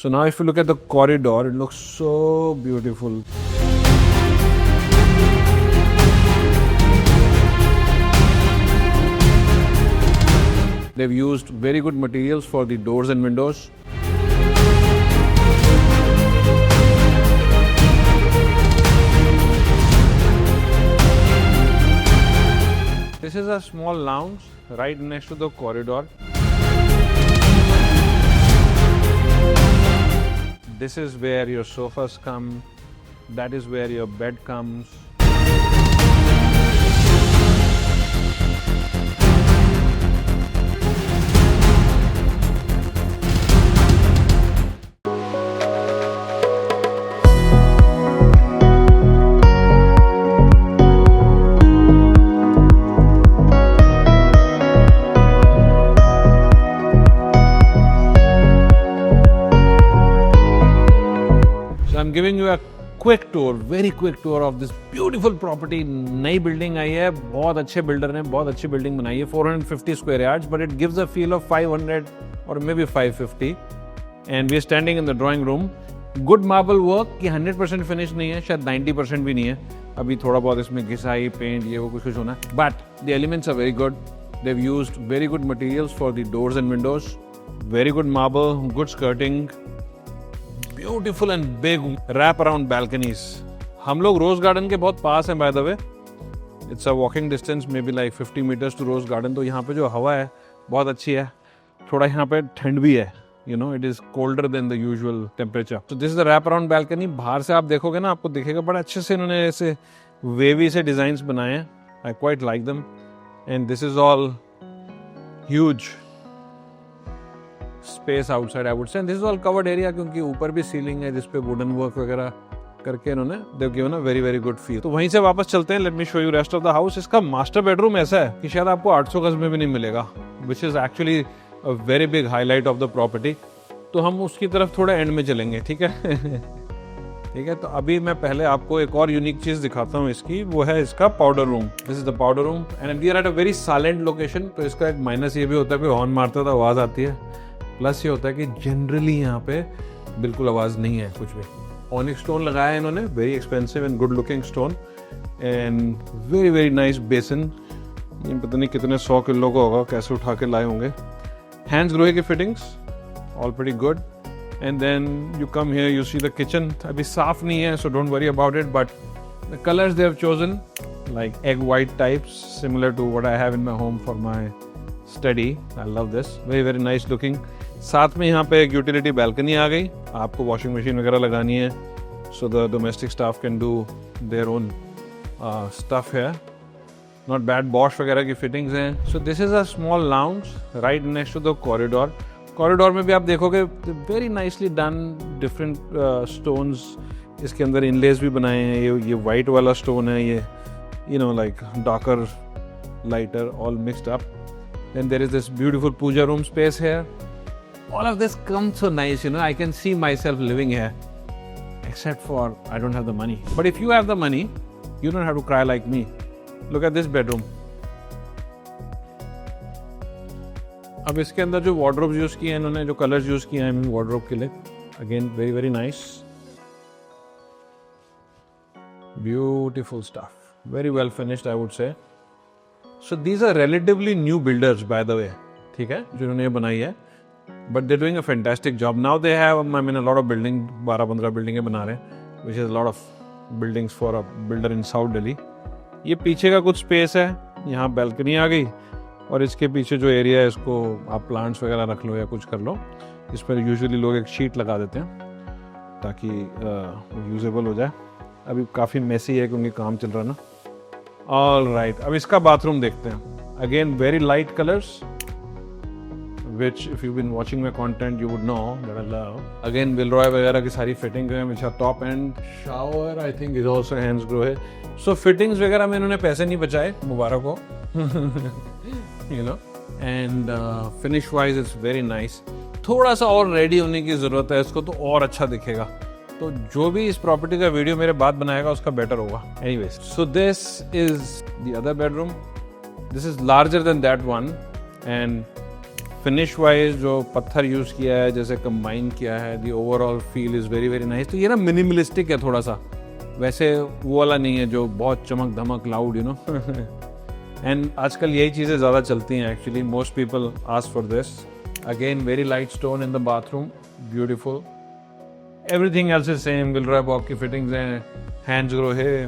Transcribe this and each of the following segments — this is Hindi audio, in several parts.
So now if you look at the corridor, it looks so beautiful. They've used very good materials for the doors and windows. This is a small lounge right next to the corridor. This is where your sofas come. That is where your bed comes. I'm giving you a quick tour, very quick tour of this beautiful property. नई बिल्डिंग आई है, बहुत अच्छे बिल्डर ने बहुत अच्छी बिल्डिंग बनाई है, 450 square yards, but it gives a feel of 500 or maybe 550. And we are standing in the drawing room. Good marble work कि 100% finish नहीं है, शायद 90% भी नहीं है. अभी थोड़ा बहुत इसमें घिसाई, पेंट ये वो कुछ होना है. But the elements are very good. They've used very good materials for the doors and windows. Very good marble, good skirting. Beautiful and big wrap around balconies. हम लोग रोज गार्डन के बहुत पास हैं, by the way. It's a walking distance, maybe like 50 meters to Rose Garden. तो यहाँ पे जो हवा है बहुत अच्छी है. थोड़ा यहाँ पे ठंड भी है. You know, it is colder than the usual temperature. So this is the wrap around balcony. बाहर से आप देखोगे ना, आपको दिखेगा बड़ा अच्छे से इन्होंने ऐसे wavy से designs बनाए हैं. I quite like them. And this is all huge space outside, I would say. And this is all covered area क्योंकि ऊपर भी सीलिंग है जिसपे वुडन वर्क वगैरह करके इन्होंने they've given a very very good feel. तो वहीं से वापस चलते हैं. Let me show you rest of the house. इसका मास्टर बेडरूम ऐसा है कि शायद आपको 800 गज में भी नहीं मिलेगा, which is actually a very big highlight of the property. तो हम उसकी तरफ थोड़ा एंड में चलेंगे, ठीक है? ठीक है, तो अभी मैं पहले आपको एक और यूनिक चीज दिखाता हूँ इसकी, वो है इसका powder room. This is the powder room and we are at a very silent location. तो इसका एक माइनस ये भी होता है कि हॉर्न मारते हो तो आवाज आती है. प्लस ये होता है कि जनरली यहाँ पे बिल्कुल आवाज़ नहीं है कुछ भी. ऑनिक स्टोन लगाया है इन्होंने, very expensive and good looking stone and very very nice basin. ये पता नहीं कितने 100 किलो का होगा, कैसे उठा के लाए होंगे. हैंड्स ग्रोहे की fittings all pretty good. And then you come here, you see the kitchen. अभी साफ नहीं है, so don't worry about it, but the colours they have chosen like egg white types similar to what I have in my home for my study. I love this, very very nice looking. साथ में यहाँ पे एक यूटिलिटी बैल्कनी आ गई. आपको वॉशिंग मशीन वगैरह लगानी है, so the domestic staff can do their own stuff है. Not bad. बॉश वगैरह की फिटिंग्स हैं. So this is a small lounge right next to the corridor. Corridor में भी आप देखोगे very nicely done, different stones. इसके अंदर इनलेस भी बनाए हैं. ये वाइट वाला स्टोन है, ये you know like darker lighter all mixed up. Then there is this beautiful puja room space here. All of this comes so nice, you know. I can see myself living here, except for I don't have the money. But if you have the money, you don't have to cry like me. Look at this bedroom. अब इसके अंदर जो wardrobes यूज किए हैं इन्होंने, जो कलर्स यूज किए हैं wardrobe के लिए, again very very nice, beautiful stuff, very well finished I would say. So these are relatively new builders by the way, ठीक है, जिन्होंने ये बनाई है. But they're doing a fantastic job. Now they have, I mean, a lot of building, 12-15 बिल्डिंगें बना रहे हैं, which is a lot of buildings for a builder in South Delhi. ये पीछे का कुछ स्पेस है, यहाँ बैल्कनी आ गई और इसके पीछे जो एरिया है इसको आप प्लांट्स वगैरह रख लो या कुछ कर लो. इस पर यूजुअली लोग एक शीट लगा देते हैं ताकि यूजेबल हो जाए. अभी काफ़ी मेसी है क्योंकि काम चल रहा है ना. ऑल राइट, अब इसका बाथरूम देखते हैं. Again very light colours, which if you've been watching my content you would know that I love. Again Vilroy वगैरह की सारी फिटिंग है, which are top end. Shower I think is also hands grow है. So fittings वगैरह में इन्होंने पैसे नहीं बचाए, मुबारक हो. You know, and finish wise it's very nice. थोड़ा सा और रेडी होने की जरूरत है इसको, तो और अच्छा दिखेगा. तो जो भी इस प्रॉपर्टी का वीडियो मेरे बाद बनाएगा उसका बेटर होगा. Anyways, so this is the other bedroom. This is larger than that one and finish wise जो पत्थर यूज़ किया है, जैसे कंबाइन किया है, the overall feel is very very nice. तो ये ना मिनिमलिस्टिक है थोड़ा सा, वैसे वो वाला नहीं है जो बहुत चमक धमक लाउड यू नो। एंड आजकल यही चीज़ें ज़्यादा चलती हैं actually, most people ask for this. Again very light stone in the bathroom, beautiful. Everything else is same, Villeroy Boch की फिटिंग्स हैं, हैंड्स ग्रो है।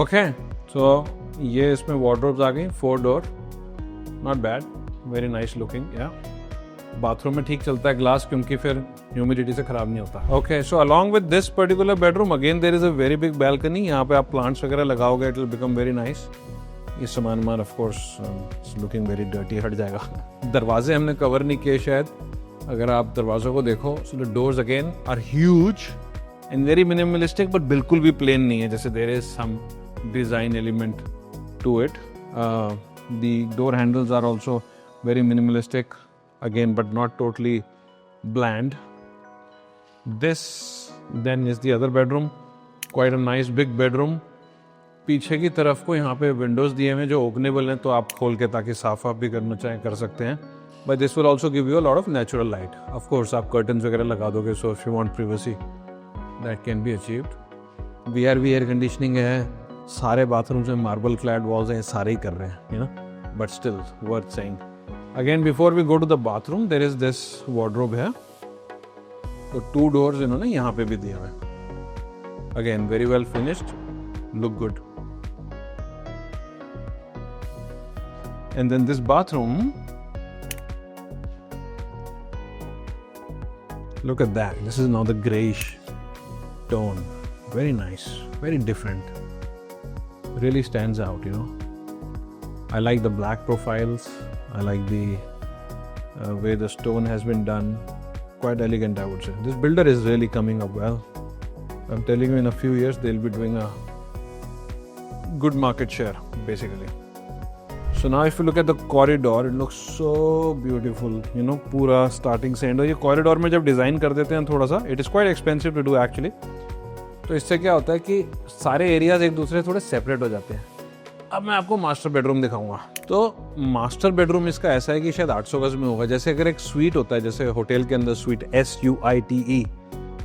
ओके, सो ये इसमें वार्डरोब्स आ गई, 4 door, not bad, very nice looking. या बाथरूम में ठीक चलता है ग्लास, क्योंकि फिर ह्यूमिडिटी से खराब नहीं होता। Okay, so along with this particular bedroom again there is a very big balcony. यहाँ पे आप प्लांट्स वगैरह लगाओगे, it will become very nice. ये सामान of course looking very dirty, हट जाएगा। दरवाजे हमने कवर नहीं किए शायद, अगर आप दरवाजों को देखो, so the doors again are huge and very minimalistic, but बिल्कुल भी प्लेन नहीं है, जैसे there is some design element to it. The door handles are also very minimalistic again, but not totally bland. This then is the other bedroom, quite a nice big bedroom. पीछे की तरफ को यहाँ पे विंडोज दिए हुए जो ओपनेबल हैं, तो आप खोल के ताकि साफ आप भी करना चाहें कर सकते हैं, but this will also give you a lot of natural light. Of course आप कर्टन्स वगैरह लगा दोगे, so if you want privacy that can be achieved. VRV air conditioning है, सारे बाथरूम्स में मार्बल क्लैड वॉल्स हैं, सारे ही कर रहे हैं, you know, but still worth saying. Again, before we go to the bathroom, there is this wardrobe here. तो 2 doors इन्होंने यहाँ पे भी दिए हुए। Again, very well finished, look good. And then this bathroom, look at that. This is now the grayish tone. Very nice, very different. Really stands out, you know. I like the black profiles. I like the way the stone has been done. Quite elegant, I would say. This builder is really coming up well. I'm telling you, in a few years, they'll be doing a good market share, basically. So now if you look at the corridor, it looks so beautiful. You know, पूरा starting से end। और ये corridor में जब डिज़ाइन कर देते हैं थोड़ा सा, it is quite expensive to do actually. तो इससे क्या होता है कि सारे एरियाज एक दूसरे से थोड़े सेपरेट हो जाते हैं। अब मैं आपको मास्टर बेडरूम दिखाऊंगा। तो मास्टर बेडरूम इसका ऐसा है कि शायद 800 गज में होगा। जैसे अगर एक स्वीट होता है, जैसे होटल के अंदर स्वीट SUITE,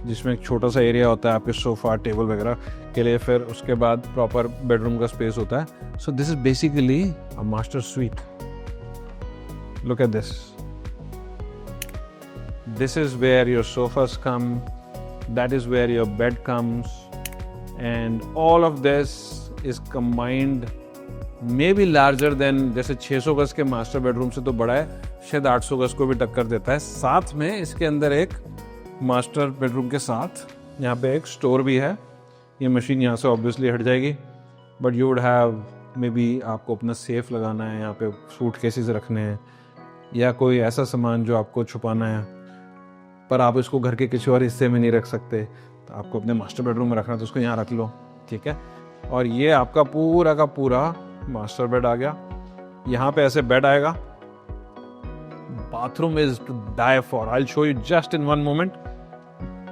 जिसमें एक छोटा सा एरिया होता है आपके सोफा टेबल वगैरह के लिए, फिर उसके बाद प्रॉपर बेडरूम का स्पेस होता है। So this is basically a master suite. Look at this, this is where your sofas come, that is where your bed comes, and all of this is combined, maybe larger than, जैसे 600 गज के मास्टर बेडरूम से तो बड़ा है, शायद 800 गज को भी टक्कर देता है। साथ में इसके अंदर एक मास्टर बेडरूम के साथ यहाँ पे एक स्टोर भी है। ये मशीन यहाँ से ऑब्वियसली हट जाएगी, but you would have may be, आपको अपना सेफ लगाना है, यहाँ पे सूट केसेस रखने हैं या कोई ऐसा सामान जो आपको छुपाना है, पर आप इसको घर के किसी और हिस्से में नहीं रख सकते, तो आपको अपने मास्टर बेडरूम में रखना, तो उसको यहाँ रख लो, ठीक है। और ये आपका पूरा का पूरा मास्टर बेड आ गया। यहाँ पे ऐसे बेड आएगा। Bathroom is to die for, I will show you just in one moment.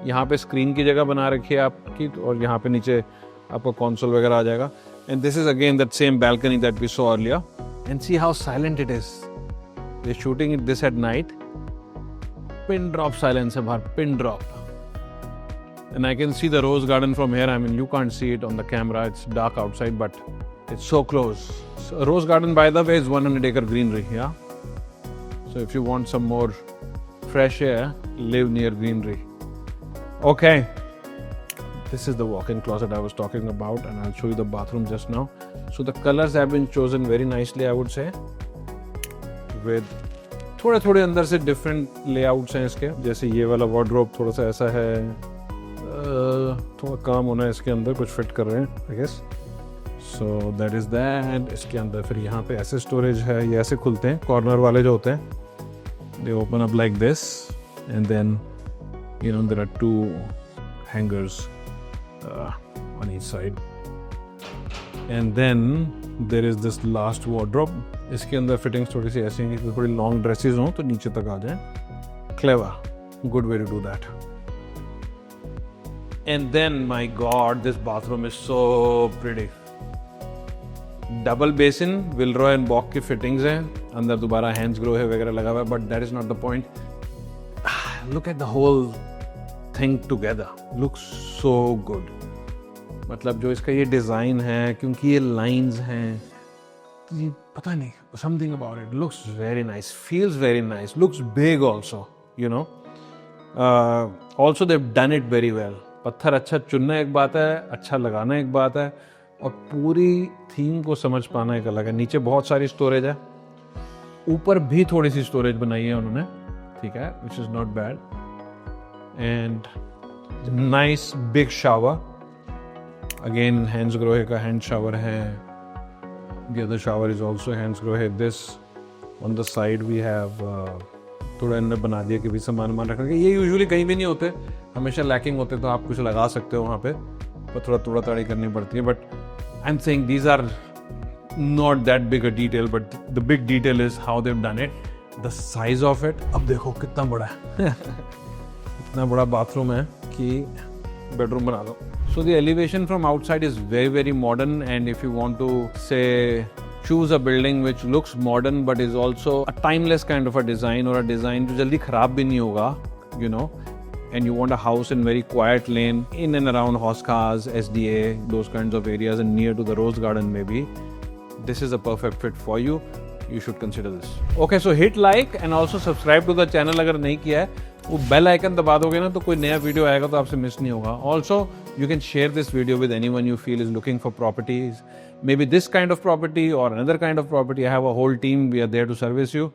यहाँ पे स्क्रीन की जगह बना रखी है आपकी, और यहाँ पे नीचे आपको कंसोल वगैरह आ जाएगा। And this is again that same balcony that we saw earlier, and see how silent it is. They shooting it this at night, pin drop silence है बाहर, pin drop. And I can see the rose garden from here. I mean, you can't see it on the camera. It's dark outside, but it's so close. So rose garden, by the way, is 100-acre greenery, yeah? So if you want some more fresh air, live near greenery. Okay. This is the walk-in closet I was talking about, and I'll show you the bathroom just now. So the colors have been chosen very nicely, I would say. With थोड़े अंदर से different layouts हैं इसके, जैसे ये वाला wardrobe थोड़ा सा ऐसा है, थोड़ा काम होना है इसके अंदर, कुछ फिट कर रहे हैं I guess. So that is that. इसके अंदर फिर यहाँ पे ऐसे स्टोरेज है, ये ऐसे खुलते हैं, कॉर्नर वाले जो होते हैं, they open up like this, and then you know there are 2 hangers on each side, and then there is this last wardrobe. इसके अंदर फिटिंग्स थोड़ी सी ऐसी हैं कि थोड़ी लॉन्ग ड्रेसेस हों तो नीचे तक आ जाए। Clever, good way to do that. And then, my God, this bathroom is so pretty. Double basin Villeroy and Boch की फिटिंग्स हैं, अंदर दोबारा हैंड्स ग्रो है वगैरह लगा हुआ है, but that is not the point. Look at the whole thing together, looks so good. मतलब जो इसका ये डिज़ाइन है, क्योंकि ये लाइंस हैं, तो ये पता नहीं, something about it looks very nice, feels very nice, looks big also, you know. Also Dev done it very well. पत्थर अच्छा चुनना एक बात है, अच्छा लगाना एक बात है, और पूरी थीम को समझ पाना एक अलग है. नीचे बहुत सारी स्टोरेज है, ऊपर भी थोड़ी सी स्टोरेज बनाई है उन्होंने, ठीक है, which is not bad. And nice big shower, again hands Grohe का हैंड शावर है. The other shower is also hands grohe. This on the side we have थोड़ा इन्होंने बना दिया कि भी सामान रखने के. ये यूजुअली कहीं भी नहीं होते, हमेशा लैकिंग होते, तो आप कुछ लगा सकते हो वहाँ पे, पर थोड़ा तोड़ा ताड़ी करनी पड़ती है. But I am saying these are not that big a detail, but the big detail is how they've done it, the size of it. अब देखो कितना बड़ा है. इतना बड़ा बाथरूम है कि बेडरूम बना दो. So the elevation from outside is very, very modern, and if you want to say choose a building which looks modern but is also a timeless kind of a design, or a design जो जल्दी खराब भी नहीं होगा, you know, and you want a house in very quiet lane in and around Hoskas, SDA, those kinds of areas, and near to the Rose Garden maybe, this is a perfect fit for you. You should consider this. Okay, so hit like and also subscribe to the channel अगर नहीं किया है. वो बेल आइकन दबा दोगे ना, तो कोई नया वीडियो आएगा तो आपसे मिस नहीं होगा. Also you can share this video with anyone you feel is looking for properties, maybe this kind of property और another kind of property. I have a whole team, we are there to service you.